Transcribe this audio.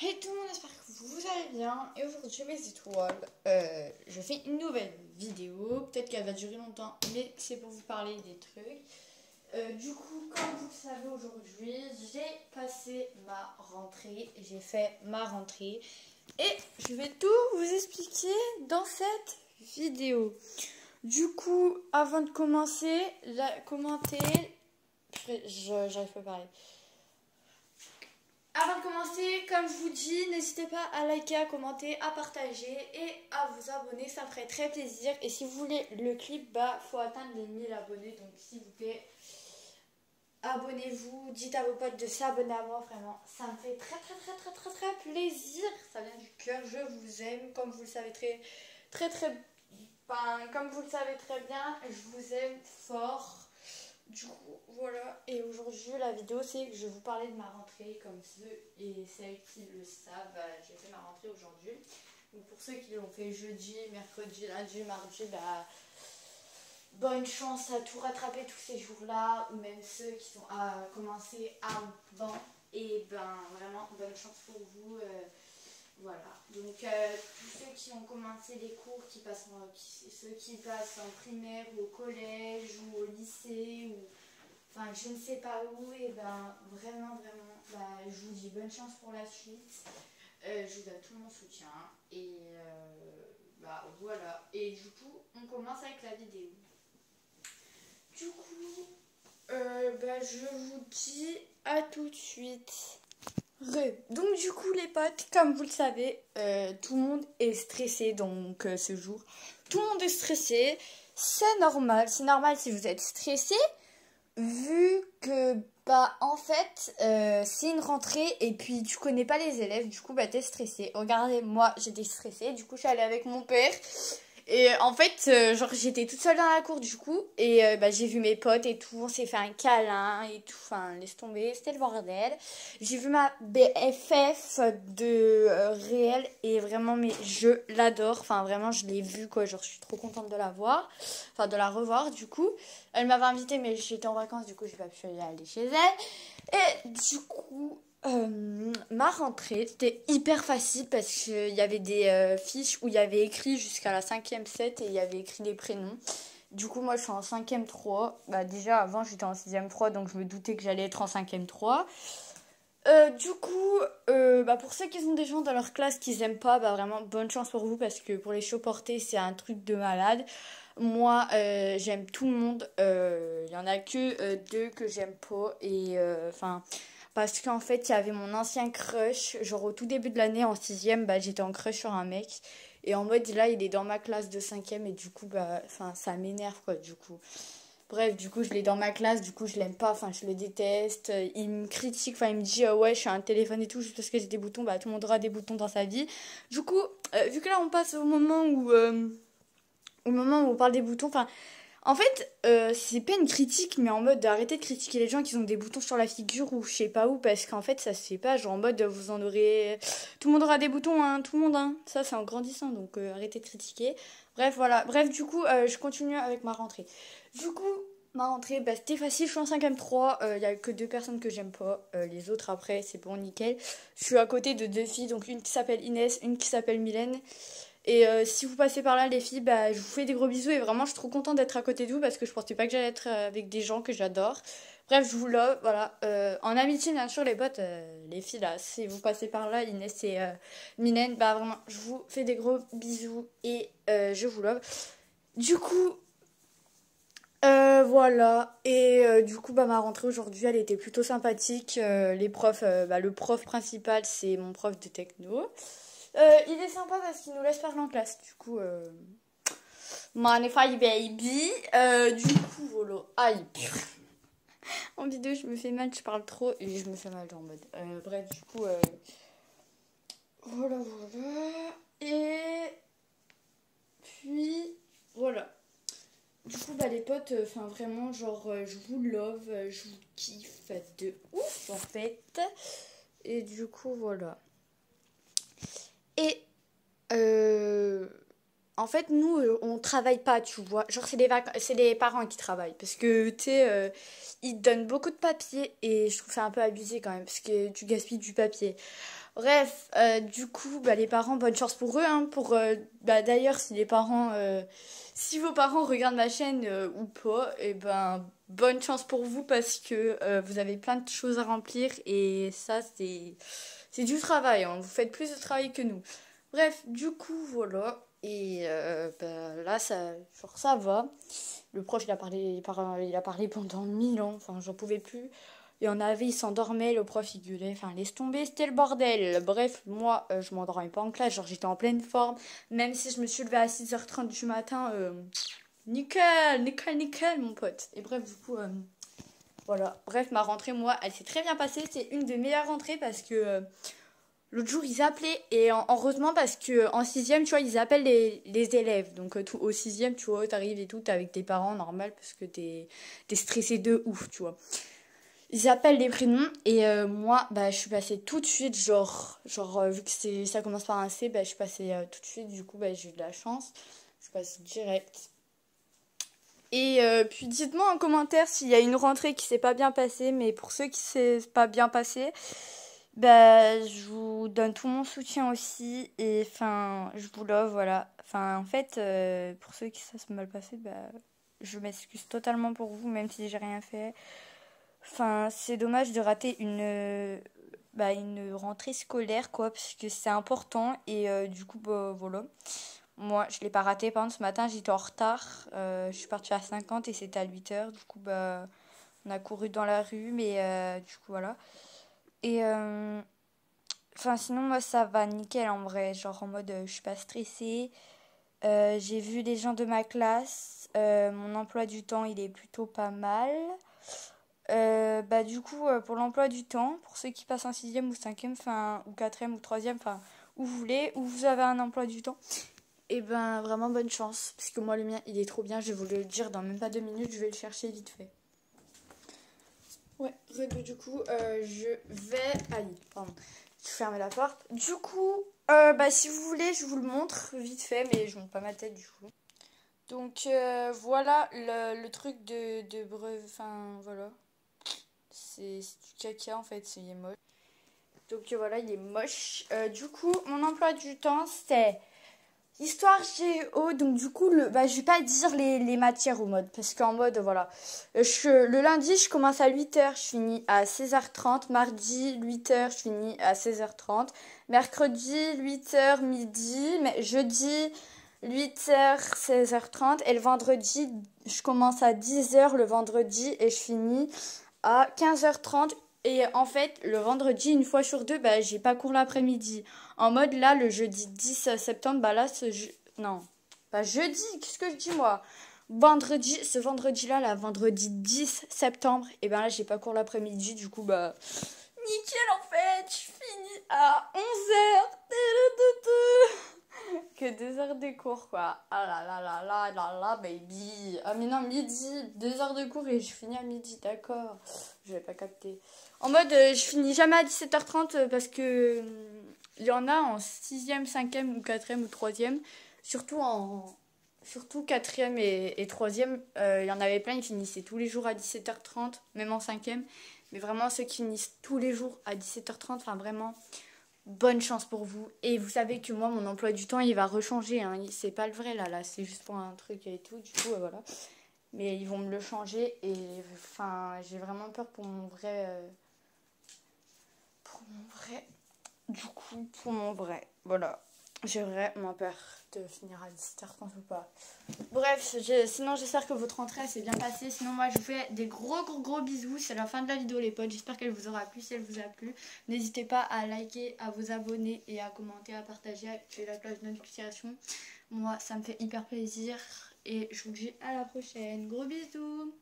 Hey tout le monde, j'espère que vous allez bien. Et aujourd'hui mes étoiles, je fais une nouvelle vidéo. Peut-être qu'elle va durer longtemps, mais c'est pour vous parler des trucs. Du coup, comme vous le savez aujourd'hui, j'ai passé ma rentrée. J'ai fait ma rentrée. Et je vais tout vous expliquer dans cette vidéo. Du coup, avant de commencer, commentez. J'arrive pas à parler. Avant de commencer, comme je vous dis, n'hésitez pas à liker, à commenter, à partager et à vous abonner, ça me ferait très plaisir. Et si vous voulez le clip, faut atteindre les 1000 abonnés, donc s'il vous plaît, abonnez-vous, dites à vos potes de s'abonner à moi, vraiment, ça me fait très plaisir, ça vient du cœur, je vous aime, comme vous le savez comme vous le savez très bien, je vous aime fort. Du coup, voilà. Et aujourd'hui, la vidéo, c'est que je vais vous parler de ma rentrée. Comme ceux et celles qui le savent, j'ai fait ma rentrée aujourd'hui. Donc, pour ceux qui l'ont fait jeudi, mercredi, lundi, mardi, bonne chance à tout rattraper tous ces jours-là. Ou même ceux qui sont à commencer avant. Et vraiment, bonne chance pour vous. Voilà. Donc, tous ceux qui ont commencé les cours, ceux qui passent en primaire ou au collège ou au lycée ou enfin je ne sais pas où, et vraiment, je vous dis bonne chance pour la suite. Je vous donne tout mon soutien. Et voilà. Et du coup, on commence avec la vidéo. Du coup, je vous dis à tout de suite. Donc du coup les potes, comme vous le savez, tout le monde est stressé donc ce jour. Tout le monde est stressé, c'est normal si vous êtes stressé, vu que en fait c'est une rentrée et puis tu connais pas les élèves, du coup t'es stressé. Regardez, moi j'étais stressée, du coup je suis allée avec mon père. Et en fait, genre j'étais toute seule dans la cour du coup, et j'ai vu mes potes et tout, on s'est fait un câlin et tout, enfin laisse tomber, c'était le bordel. J'ai vu ma BFF de réel et vraiment, mais je l'adore, enfin vraiment je l'ai vue quoi, genre je suis trop contente de la voir, enfin de la revoir du coup. Elle m'avait invitée mais j'étais en vacances, du coup j'ai pas pu aller chez elle. Et du coup, ma rentrée, c'était hyper facile parce qu'il y avait des fiches où il y avait écrit jusqu'à la 5e set et il y avait écrit les prénoms. Du coup, moi, je suis en 5e 3. Déjà, avant, j'étais en 6e 3, donc je me doutais que j'allais être en 5e 3. Du coup, pour ceux qui ont des gens dans leur classe qu'ils aiment pas, vraiment, bonne chance pour vous parce que pour les shows portés, c'est un truc de malade. Moi, j'aime tout le monde. Il y en a que deux que j'aime pas. Et parce qu'en fait, il y avait mon ancien crush. Genre, au tout début de l'année, en 6e, j'étais en crush sur un mec. Et en mode, là, il est dans ma classe de 5e. Et du coup, ça m'énerve, quoi, du coup. Bref, du coup, je l'ai dans ma classe. Du coup, je l'aime pas. Enfin, je le déteste. Il me critique. Enfin, il me dit, ouais, je suis un téléphone et tout. Juste parce que j'ai des boutons. Tout le monde aura des boutons dans sa vie. Du coup, vu que là, on passe au moment où on parle des boutons, en fait, c'est pas une critique, mais en mode d'arrêter de critiquer les gens qui ont des boutons sur la figure ou je sais pas où, parce qu'en fait, ça se fait pas, genre en mode vous en aurez. Tout le monde aura des boutons, hein, tout le monde, hein. Ça, c'est en grandissant, donc arrêtez de critiquer. Bref, voilà. Bref, du coup, je continue avec ma rentrée. Du coup, ma rentrée, c'était facile, je suis en 5e 3, il y a que deux personnes que j'aime pas, les autres après, c'est bon, nickel. Je suis à côté de deux filles, donc une qui s'appelle Inès, une qui s'appelle Mylène. Et si vous passez par là, les filles, je vous fais des gros bisous. Et vraiment, je suis trop contente d'être à côté de vous parce que je pensais pas que j'allais être avec des gens que j'adore. Bref, je vous love, voilà. En amitié, bien sûr, les potes, les filles, là, si vous passez par là, Inès et Mylène, vraiment, je vous fais des gros bisous et je vous love. Du coup, voilà. Et du coup, ma rentrée aujourd'hui, elle était plutôt sympathique. Les profs, le prof principal, c'est mon prof de techno. Il est sympa parce qu'il nous laisse parler en classe. Du coup, Magnifique baby. Du coup, voilà. Aïe. En vidéo, je me fais mal, je parle trop et je me fais mal en mode. Bref, du coup, voilà. Et puis, voilà. Du coup, les potes, vraiment, genre, je vous love, je vous kiffe de ouf, en fait. Et du coup, voilà. Et, en fait, nous, on travaille pas, tu vois. Genre, c'est les parents qui travaillent. Parce que, tu sais, ils te donnent beaucoup de papier. Et je trouve ça un peu abusé quand même. Parce que tu gaspilles du papier. Bref, du coup, bah, les parents, bonne chance pour eux. Hein, bah, d'ailleurs, si vos parents regardent ma chaîne ou pas, et ben, bonne chance pour vous parce que vous avez plein de choses à remplir. Et ça, c'est du travail. Hein. Vous faites plus de travail que nous. Bref, du coup, voilà. Et bah, là, ça va. Le prof, il a parlé pendant 1000 ans. Enfin, j'en pouvais plus. Il y en avait, il s'endormait, le prof, il gueulait. Enfin, laisse tomber, c'était le bordel. Bref, moi, je m'endormais pas en classe. Genre, j'étais en pleine forme. Même si je me suis levée à 6h30 du matin, nickel, nickel, nickel, mon pote. Et bref, du coup, voilà. Bref, ma rentrée, moi, elle s'est très bien passée. C'est une des meilleures rentrées parce que l'autre jour, ils appelaient, et heureusement parce que en sixième, tu vois, ils appellent les élèves. Donc au sixième, tu vois, t'arrives et tout, t'es avec tes parents, normal, parce que t'es stressé de ouf, tu vois. Ils appellent les prénoms, et moi, bah, je suis passée tout de suite, vu que ça commence par un C, bah, je suis passée tout de suite, du coup, bah, j'ai eu de la chance. Je suis passée direct. Et puis dites-moi en commentaire s'il y a une rentrée qui s'est pas bien passée, mais pour ceux qui s'est pas bien passé, bah, je vous donne tout mon soutien aussi. Et enfin, je vous love, voilà. Enfin, en fait, pour ceux qui ça s'est mal passé, bah, je m'excuse totalement pour vous, même si j'ai rien fait. Enfin, c'est dommage de rater une rentrée scolaire, quoi, parce que c'est important. Et du coup, bah, voilà. Moi, je l'ai pas raté. Par exemple, ce matin, j'étais en retard. Je suis partie à 50 et c'était à 8h. Du coup, bah, on a couru dans la rue, mais du coup, voilà. Et enfin, sinon, moi, ça va nickel en vrai. Genre en mode, je suis pas stressée. J'ai vu les gens de ma classe. Mon emploi du temps, il est plutôt pas mal. Bah, du coup, pour l'emploi du temps, pour ceux qui passent en sixième ou cinquième, enfin, ou quatrième ou troisième, enfin, où vous voulez, où vous avez un emploi du temps, et ben, vraiment bonne chance. Parce que moi, le mien, il est trop bien. Je vais vous le dire dans même pas 2 minutes. Je vais le chercher vite fait. Ouais, du coup, je vais... Aïe, pardon. Je ferme la porte. Du coup, bah, si vous voulez, je vous le montre vite fait, mais je montre pas ma tête du coup. Donc, voilà le truc de bref. Enfin, voilà. C'est du caca en fait, il est moche. Donc, voilà, il est moche. Du coup, mon emploi du temps, c'est Histoire géo, donc du coup, je vais pas dire les matières au mode, parce qu'en mode, voilà. Le lundi, je commence à 8h, je finis à 16h30. Mardi, 8h, je finis à 16h30. Mercredi, 8h, midi. Mais jeudi, 8h, 16h30. Et le vendredi, je commence à 10h le vendredi et je finis à 15h30. Et en fait, le vendredi, une fois sur deux, bah, j'ai pas cours l'après-midi. En mode, là, le jeudi 10 septembre, bah là, non, pas jeudi, qu'est-ce que je dis, moi? Ce vendredi-là, vendredi 10 septembre, et ben là, j'ai pas cours l'après-midi, du coup, bah, nickel, en fait, je finis à 11h. Que 2 heures de cours, quoi. Ah là là là là là là, baby. Ah, mais non, midi, 2 heures de cours et je finis à midi, d'accord. Je vais pas capter. En mode, je finis jamais à 17h30 parce que il y en a en sixième, cinquième ou quatrième ou troisième. Surtout quatrième et troisième. Il y en avait plein, ils finissaient tous les jours à 17h30, même en cinquième. Mais vraiment, ceux qui finissent tous les jours à 17h30, enfin vraiment, bonne chance pour vous. Et vous savez que moi, mon emploi du temps, il va rechanger. Hein. C'est pas le vrai, là. C'est juste pour un truc et tout. Du coup, voilà. Mais ils vont me le changer. Et enfin, j'ai vraiment peur pour mon vrai... Du coup, pour mon vrai. Voilà. J'ai vraiment peur de finir à 17h30 ou pas. Bref, sinon j'espère que votre rentrée s'est bien passée. Sinon moi je vous fais des gros gros gros bisous. C'est la fin de la vidéo les potes. J'espère qu'elle vous aura plu. Si elle vous a plu, n'hésitez pas à liker, à vous abonner et à commenter, à partager, à activer la cloche de notification. Moi ça me fait hyper plaisir. Et je vous dis à la prochaine. Gros bisous.